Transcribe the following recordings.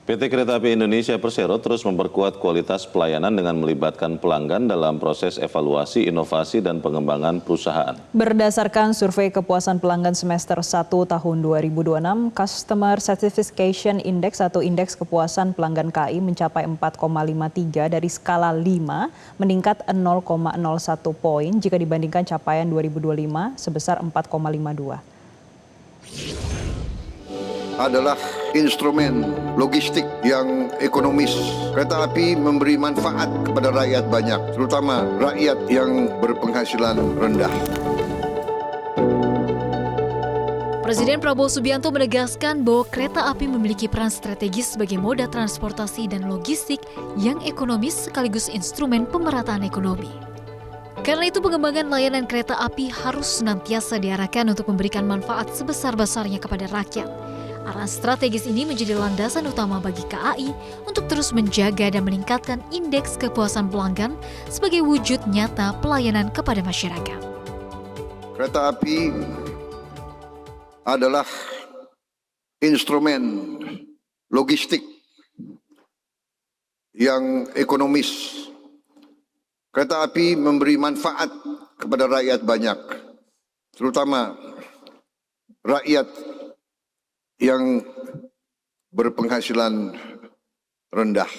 PT Kereta Api Indonesia Persero terus memperkuat kualitas pelayanan dengan melibatkan pelanggan dalam proses evaluasi, inovasi, dan pengembangan perusahaan. Berdasarkan survei kepuasan pelanggan semester 1 tahun 2026, Customer Satisfaction Index atau indeks kepuasan pelanggan KAI mencapai 4,53 dari skala 5, meningkat 0,01 poin jika dibandingkan capaian 2025 sebesar 4,52. Adalah instrumen logistik yang ekonomis. Kereta api memberi manfaat kepada rakyat banyak, terutama rakyat yang berpenghasilan rendah. Presiden Prabowo Subianto menegaskan bahwa kereta api memiliki peran strategis sebagai moda transportasi dan logistik yang ekonomis sekaligus instrumen pemerataan ekonomi. Karena itu pengembangan layanan kereta api harus senantiasa diarahkan untuk memberikan manfaat sebesar-besarnya kepada rakyat. Arahan strategis ini menjadi landasan utama bagi KAI untuk terus menjaga dan meningkatkan indeks kepuasan pelanggan sebagai wujud nyata pelayanan kepada masyarakat. Kereta api adalah instrumen logistik yang ekonomis. Kereta api memberi manfaat kepada rakyat banyak, terutama rakyat yang berpenghasilan rendah.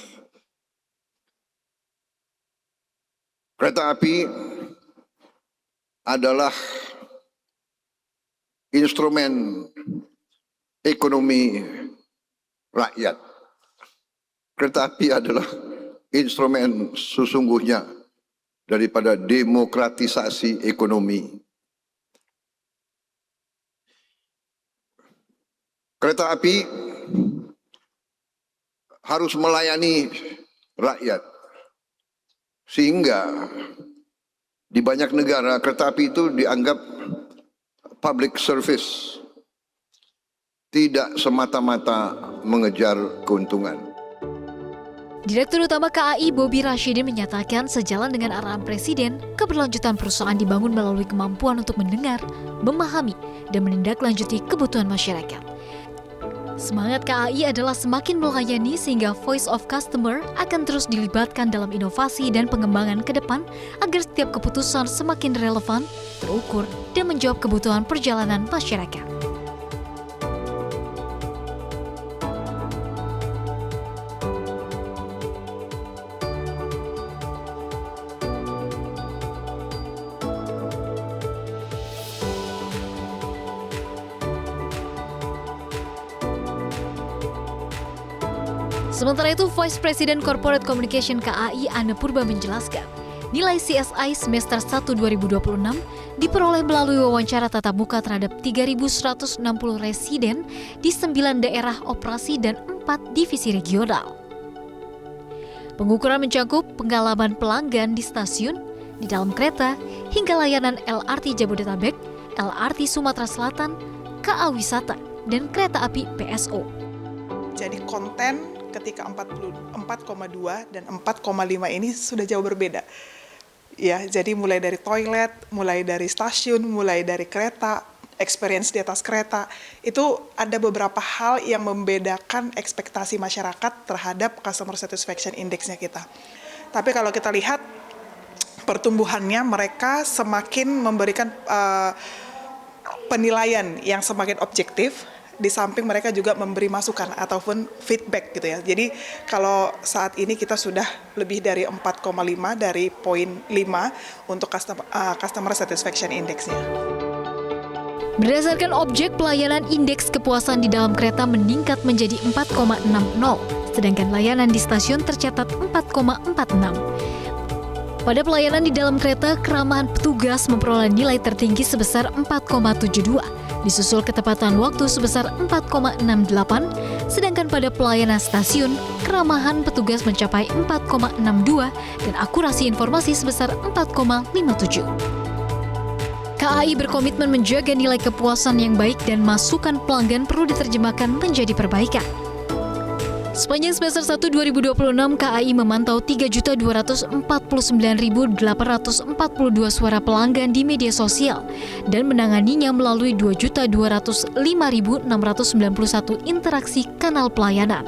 Kereta api adalah instrumen ekonomi rakyat. Kereta api adalah instrumen sesungguhnya daripada demokratisasi ekonomi. Kereta api harus melayani rakyat, sehingga di banyak negara kereta api itu dianggap public service, tidak semata-mata mengejar keuntungan. Direktur Utama KAI Bobi Rashidin menyatakan sejalan dengan arahan Presiden, keberlanjutan perusahaan dibangun melalui kemampuan untuk mendengar, memahami, dan menindaklanjuti kebutuhan masyarakat. Semangat KAI adalah semakin melayani sehingga voice of customer akan terus dilibatkan dalam inovasi dan pengembangan ke depan agar setiap keputusan semakin relevan, terukur, dan menjawab kebutuhan perjalanan masyarakat. Sementara itu, Vice President Corporate Communication KAI Anne Purba menjelaskan, nilai CSI semester 1 2026 diperoleh melalui wawancara tatap muka terhadap 3.160 residen di 9 daerah operasi dan 4 divisi regional. Pengukuran mencakup pengalaman pelanggan di stasiun, di dalam kereta, hingga layanan LRT Jabodetabek, LRT Sumatera Selatan, KA Wisata, dan kereta api PSO. Jadi konten ketika 4,2 dan 4,5 ini sudah jauh berbeda. Ya, jadi mulai dari toilet, mulai dari stasiun, mulai dari kereta, experience di atas kereta, itu ada beberapa hal yang membedakan ekspektasi masyarakat terhadap Customer Satisfaction Index-nya kita. Tapi kalau kita lihat pertumbuhannya, mereka semakin memberikan penilaian yang semakin objektif. Di samping mereka juga memberi masukan ataupun feedback gitu ya. Jadi kalau saat ini kita sudah lebih dari 4,5 dari poin 5 untuk customer satisfaction index-nya. Berdasarkan objek pelayanan, indeks kepuasan di dalam kereta meningkat menjadi 4,60, sedangkan layanan di stasiun tercatat 4,46. Pada pelayanan di dalam kereta, keramahan petugas memperoleh nilai tertinggi sebesar 4,72, disusul ketepatan waktu sebesar 4,68, sedangkan pada pelayanan stasiun, keramahan petugas mencapai 4,62 dan akurasi informasi sebesar 4,57. KAI berkomitmen menjaga nilai kepuasan yang baik dan masukan pelanggan perlu diterjemahkan menjadi perbaikan. Sepanjang semester 1 2026, KAI memantau 3.249.842 suara pelanggan di media sosial dan menanganinya melalui 2.205.691 interaksi kanal pelayanan.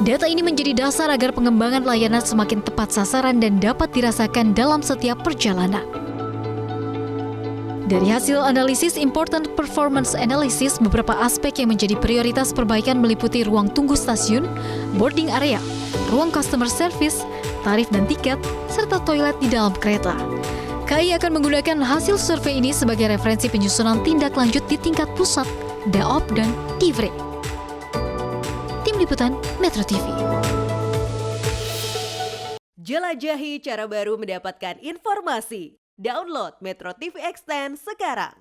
Data ini menjadi dasar agar pengembangan layanan semakin tepat sasaran dan dapat dirasakan dalam setiap perjalanan. Dari hasil analisis Important Performance Analysis, beberapa aspek yang menjadi prioritas perbaikan meliputi ruang tunggu stasiun, boarding area, ruang customer service, tarif dan tiket, serta toilet di dalam kereta. KAI akan menggunakan hasil survei ini sebagai referensi penyusunan tindak lanjut di tingkat pusat, Daop, dan Divre. Tim Liputan Metro TV. Jelajahi cara baru mendapatkan informasi. Download Metro TV Extend sekarang.